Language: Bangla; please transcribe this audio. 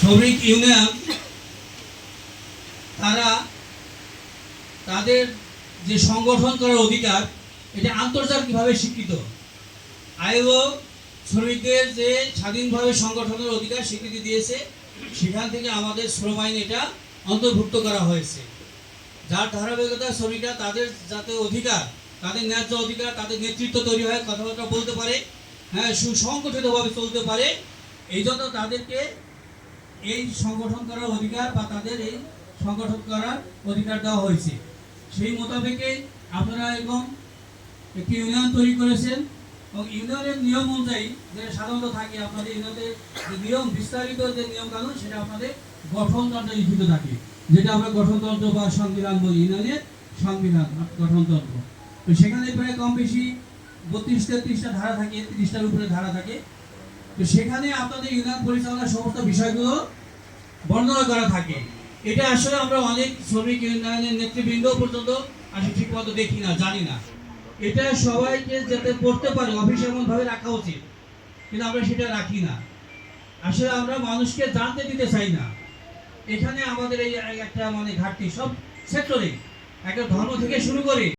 শ্রমিক ইউনিয়ন তারা তাদের যে সংগঠন করার অধিকার এটা আন্তর্জাতিকভাবে স্বীকৃত। আইএলও শ্রমিকদের যে স্বাধীনভাবে সংগঠনের অধিকার স্বীকৃতি দিয়েছে, সেখান থেকে আমাদের শ্রম আইন এটা অন্তর্ভুক্ত করা হয়েছে, যার ধারাবাহিকতা শ্রমিকরা তাদের যাতে অধিকার, তাদের ন্যায্য অধিকার, তাদের নেতৃত্ব তৈরি হয়, কথাবার্তা বলতে পারে, হ্যাঁ, সুসংগঠিতভাবে চলতে পারে, এই জন্য তাদেরকে এই সংগঠন করার অধিকার বা তাদের এই সংগঠন করার অধিকার দেওয়া হয়েছে। সেই মোতাবেকে আপনারা এবং একটি ইউনিয়ন তৈরি করেছেন এবং ইউনিয়নের নিয়ম অনুযায়ী যেটা সাধারণত থাকে, আপনাদের ইউনিয়নের যে নিয়ম, বিস্তারিত যে নিয়ম কানুন, সেটা আপনাদের গঠনতন্ত্রে লিখিত থাকে, যেটা আমরা গঠনতন্ত্র বা সংবিধান বলি। ইউনিয়নের সংবিধান, গঠনতন্ত্র। তো সেখানে প্রায় কম বেশি 32-33টা ধারা থাকে, 30টার উপরে ধারা থাকে। তো সেখানে আপনাদের ইউনিয়ন পরিচালনার সমস্ত বিষয়গুলো বর্ণনা করা থাকে। এটা আসলে আমরা অনেক শ্রমিক ইউনিয়নের নেতৃবৃন্দ পর্যন্ত আসলে ঠিক মতো দেখি না, জানি না। এটা সবাইকে যাতে পড়তে পারে অফিসে এমনভাবে রাখা উচিত, কিন্তু আমরা সেটা রাখি না। আসলে আমরা মানুষকে জানতে দিতে চাই না। এখানে আমাদের এই একটা ঘাটতি, সব সেক্টরে, একটা ধর্ম থেকে শুরু করে